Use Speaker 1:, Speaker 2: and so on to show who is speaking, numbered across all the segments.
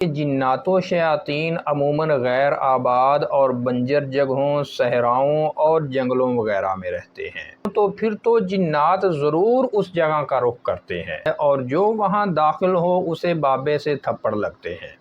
Speaker 1: جنات و شیاطین عموماً غیر آباد اور بنجر جگہوں، صحراؤں اور جنگلوں وغیرہ میں رہتے ہیں، تو پھر تو جنات ضرور اس جگہ کا رخ کرتے ہیں اور جو وہاں داخل ہو اسے بابے سے تھپڑ لگتے ہیں۔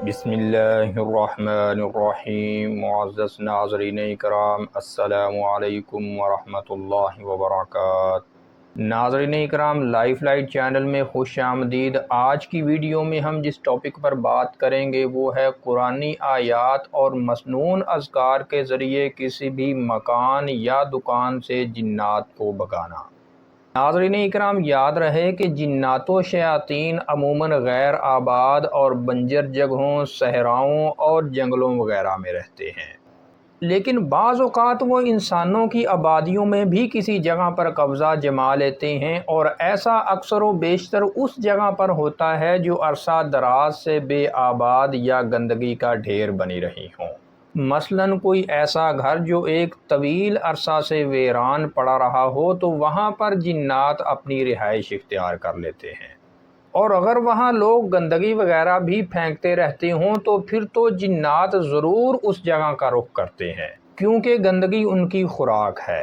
Speaker 1: بسم اللہ الرحمن الرحیم۔ معزز ناظرین اکرام، السلام علیکم ورحمۃ اللہ وبرکاتہ۔ ناظرین اکرام، لائف لائٹ چینل میں خوش آمدید۔ آج کی ویڈیو میں ہم جس ٹاپک پر بات کریں گے وہ ہے قرآنی آیات اور مسنون اذکار کے ذریعے کسی بھی مکان یا دکان سے جنات کو بھگانا۔ ناظرین اکرام، یاد رہے کہ جنات و شیاطین عموماً غیر آباد اور بنجر جگہوں، صحراؤں اور جنگلوں وغیرہ میں رہتے ہیں، لیکن بعض اوقات وہ انسانوں کی آبادیوں میں بھی کسی جگہ پر قبضہ جما لیتے ہیں، اور ایسا اکثر و بیشتر اس جگہ پر ہوتا ہے جو عرصہ دراز سے بے آباد یا گندگی کا ڈھیر بنی رہی ہوں۔ مثلاً کوئی ایسا گھر جو ایک طویل عرصہ سے ویران پڑا رہا ہو تو وہاں پر جنات اپنی رہائش اختیار کر لیتے ہیں، اور اگر وہاں لوگ گندگی وغیرہ بھی پھینکتے رہتے ہوں تو پھر تو جنات ضرور اس جگہ کا رخ کرتے ہیں، کیونکہ گندگی ان کی خوراک ہے۔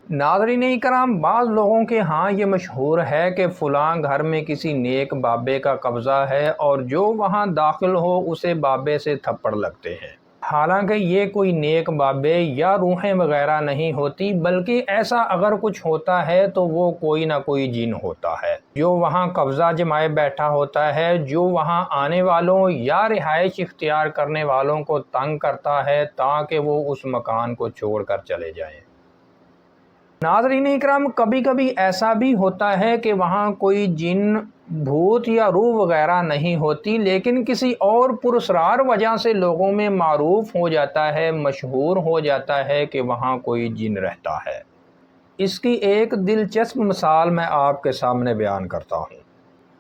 Speaker 1: ناظرین اکرام، بعض لوگوں کے ہاں یہ مشہور ہے کہ فلاں گھر میں کسی نیک بابے کا قبضہ ہے اور جو وہاں داخل ہو اسے بابے سے تھپڑ لگتے ہیں۔ حالانکہ یہ کوئی نیک بابے یا روحیں وغیرہ نہیں ہوتی، بلکہ ایسا اگر کچھ ہوتا ہے تو وہ کوئی نہ کوئی جن ہوتا ہے جو وہاں قبضہ جمائے بیٹھا ہوتا ہے، جو وہاں آنے والوں یا رہائش اختیار کرنے والوں کو تنگ کرتا ہے تاکہ وہ اس مکان کو چھوڑ کر چلے جائیں۔ ناظرین اکرام، کبھی کبھی ایسا بھی ہوتا ہے کہ وہاں کوئی جن، بھوت یا روح وغیرہ نہیں ہوتی، لیکن کسی اور پراسرار وجہ سے لوگوں میں معروف ہو جاتا ہے، مشہور ہو جاتا ہے کہ وہاں کوئی جن رہتا ہے۔ اس کی ایک دلچسپ مثال میں آپ کے سامنے بیان کرتا ہوں۔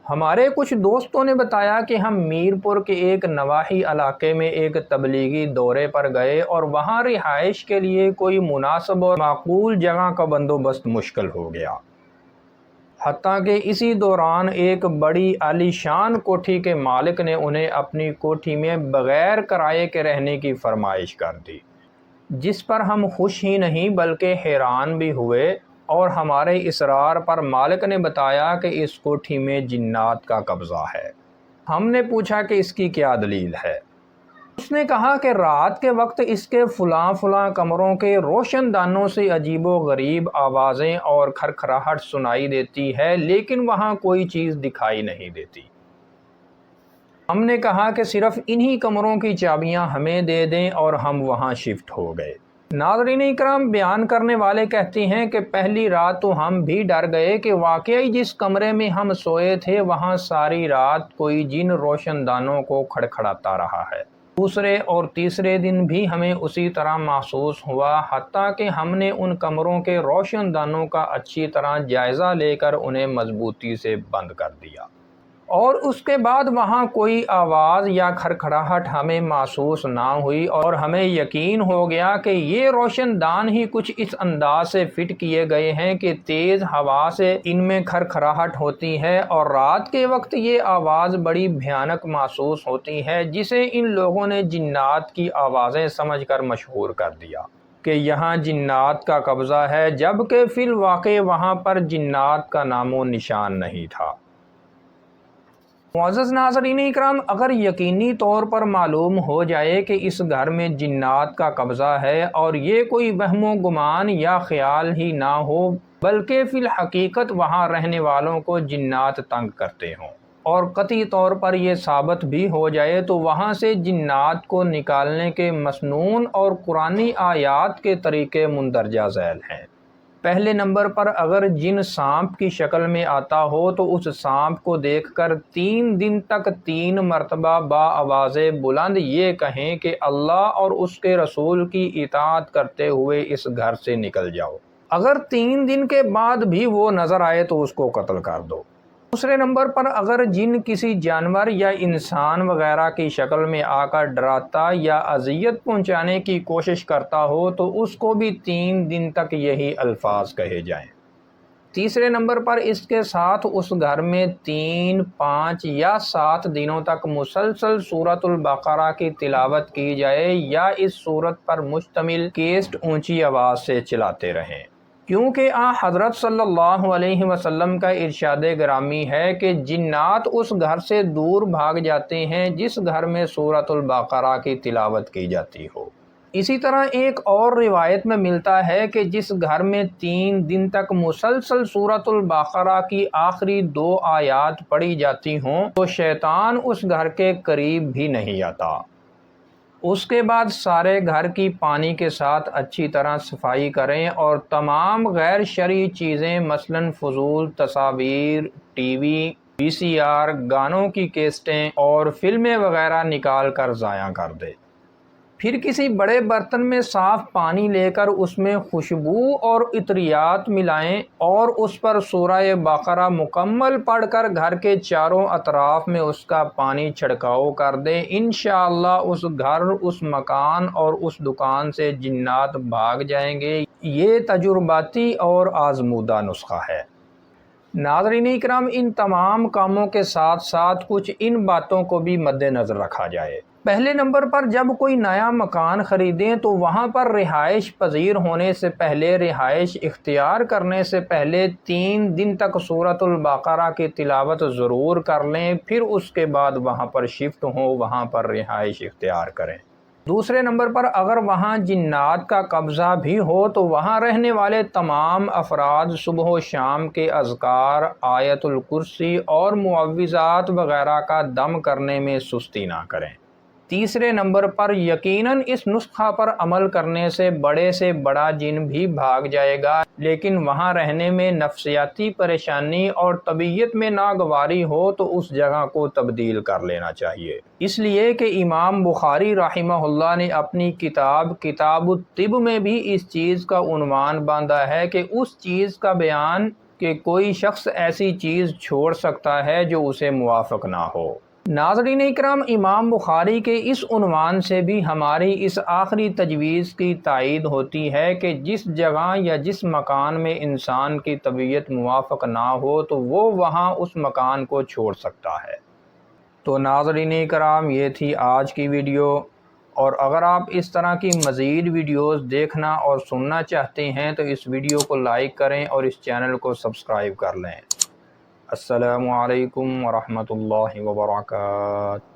Speaker 1: ہمارے کچھ دوستوں نے بتایا کہ ہم میرپور کے ایک نواحی علاقے میں ایک تبلیغی دورے پر گئے اور وہاں رہائش کے لیے کوئی مناسب اور معقول جگہ کا بندوبست مشکل ہو گیا۔ حتیٰ کہ اسی دوران ایک بڑی عالی شان کوٹھی کے مالک نے انہیں اپنی کوٹھی میں بغیر کرائے کے رہنے کی فرمائش کر دی، جس پر ہم خوش ہی نہیں بلکہ حیران بھی ہوئے، اور ہمارے اصرار پر مالک نے بتایا کہ اس کوٹھی میں جنات کا قبضہ ہے۔ ہم نے پوچھا کہ اس کی کیا دلیل ہے؟ اس نے کہا کہ رات کے وقت اس کے فلاں فلاں کمروں کے روشن دانوں سے عجیب و غریب آوازیں اور کھرکھراہٹ سنائی دیتی ہے، لیکن وہاں کوئی چیز دکھائی نہیں دیتی۔ ہم نے کہا کہ صرف انہی کمروں کی چابیاں ہمیں دے دیں اور ہم وہاں شفٹ ہو گئے۔ ناظرین اکرام، بیان کرنے والے کہتے ہیں کہ پہلی رات تو ہم بھی ڈر گئے کہ واقعی جس کمرے میں ہم سوئے تھے وہاں ساری رات کوئی جن روشن دانوں کو کھڑکھڑاتا رہا ہے۔ دوسرے اور تیسرے دن بھی ہمیں اسی طرح محسوس ہوا، حتیٰ کہ ہم نے ان کمروں کے روشن دانوں کا اچھی طرح جائزہ لے کر انہیں مضبوطی سے بند کر دیا، اور اس کے بعد وہاں کوئی آواز یا کھڑکھڑاہٹ ہمیں محسوس نہ ہوئی، اور ہمیں یقین ہو گیا کہ یہ روشن دان ہی کچھ اس انداز سے فٹ کیے گئے ہیں کہ تیز ہوا سے ان میں کھڑکھڑاہٹ ہوتی ہے، اور رات کے وقت یہ آواز بڑی بھیانک محسوس ہوتی ہے، جسے ان لوگوں نے جنات کی آوازیں سمجھ کر مشہور کر دیا کہ یہاں جنات کا قبضہ ہے، جبکہ فی الواقع وہاں پر جنات کا نام و نشان نہیں تھا۔ معزز ناظرین اکرام، اگر یقینی طور پر معلوم ہو جائے کہ اس گھر میں جنات کا قبضہ ہے اور یہ کوئی وہم و گمان یا خیال ہی نہ ہو بلکہ فی الحقیقت وہاں رہنے والوں کو جنات تنگ کرتے ہوں، اور قطعی طور پر یہ ثابت بھی ہو جائے، تو وہاں سے جنات کو نکالنے کے مسنون اور قرآنی آیات کے طریقے مندرجہ ذیل ہیں۔ پہلے نمبر پر اگر جن سانپ کی شکل میں آتا ہو تو اس سانپ کو دیکھ کر 3 دن تک 3 مرتبہ با آواز بلند یہ کہیں کہ اللہ اور اس کے رسول کی اطاعت کرتے ہوئے اس گھر سے نکل جاؤ۔ اگر 3 دن کے بعد بھی وہ نظر آئے تو اس کو قتل کر دو۔ دوسرے نمبر پر اگر جن کسی جانور یا انسان وغیرہ کی شکل میں آ کر ڈراتا یا اذیت پہنچانے کی کوشش کرتا ہو تو اس کو بھی 3 دن تک یہی الفاظ کہے جائیں۔ تیسرے نمبر پر اس کے ساتھ اس گھر میں 3، 5 یا 7 دنوں تک مسلسل سورۃ البقرہ کی تلاوت کی جائے یا اس سورت پر مشتمل کیسٹ اونچی آواز سے چلاتے رہیں، کیونکہ حضرت صلی اللہ علیہ وسلم کا ارشاد گرامی ہے کہ جنات اس گھر سے دور بھاگ جاتے ہیں جس گھر میں سورۃ البقرہ کی تلاوت کی جاتی ہو۔ اسی طرح ایک اور روایت میں ملتا ہے کہ جس گھر میں 3 دن تک مسلسل سورۃ البقرہ کی آخری 2 آیات پڑھی جاتی ہوں تو شیطان اس گھر کے قریب بھی نہیں آتا۔ اس کے بعد سارے گھر کی پانی کے ساتھ اچھی طرح صفائی کریں اور تمام غیر شرعی چیزیں مثلاً فضول تصاویر، ٹی وی، VCR، گانوں کی کیسٹیں اور فلمیں وغیرہ نکال کر ضائع کر دیں۔ پھر کسی بڑے برتن میں صاف پانی لے کر اس میں خوشبو اور عطریات ملائیں اور اس پر سورہ بقرہ مکمل پڑھ کر گھر کے چاروں اطراف میں اس کا پانی چھڑکاؤ کر دیں۔ انشاءاللہ اس گھر، اس مکان اور اس دکان سے جنات بھاگ جائیں گے۔ یہ تجرباتی اور آزمودہ نسخہ ہے۔ ناظرین اکرام، ان تمام کاموں کے ساتھ ساتھ کچھ ان باتوں کو بھی مد نظر رکھا جائے۔ پہلے نمبر پر جب کوئی نیا مکان خریدیں تو وہاں پر رہائش پذیر ہونے سے پہلے، رہائش اختیار کرنے سے پہلے 3 دن تک سورۃ البقرہ کی تلاوت ضرور کر لیں، پھر اس کے بعد وہاں پر شفٹ ہوں، وہاں پر رہائش اختیار کریں۔ دوسرے نمبر پر اگر وہاں جنات کا قبضہ بھی ہو تو وہاں رہنے والے تمام افراد صبح و شام کے اذکار، آیت الکرسی اور معوذات وغیرہ کا دم کرنے میں سستی نہ کریں۔ تیسرے نمبر پر یقیناً اس نسخہ پر عمل کرنے سے بڑا جن بھی بھاگ جائے گا، لیکن وہاں رہنے میں نفسیاتی پریشانی اور طبیعت میں ناگواری ہو تو اس جگہ کو تبدیل کر لینا چاہیے۔ اس لیے کہ امام بخاری رحمہ اللہ نے اپنی کتاب الطب میں بھی اس چیز کا عنوان باندھا ہے کہ اس چیز کا بیان کہ کوئی شخص ایسی چیز چھوڑ سکتا ہے جو اسے موافق نہ ہو۔ ناظرین اکرام، امام بخاری کے اس عنوان سے بھی ہماری اس آخری تجویز کی تائید ہوتی ہے کہ جس جگہ یا جس مکان میں انسان کی طبیعت موافق نہ ہو تو وہ وہاں اس مکان کو چھوڑ سکتا ہے۔ تو ناظرین اکرام، یہ تھی آج کی ویڈیو، اور اگر آپ اس طرح کی مزید ویڈیوز دیکھنا اور سننا چاہتے ہیں تو اس ویڈیو کو لائک کریں اور اس چینل کو سبسکرائب کر لیں۔ السلام علیکم ورحمۃ اللہ وبرکاتہ۔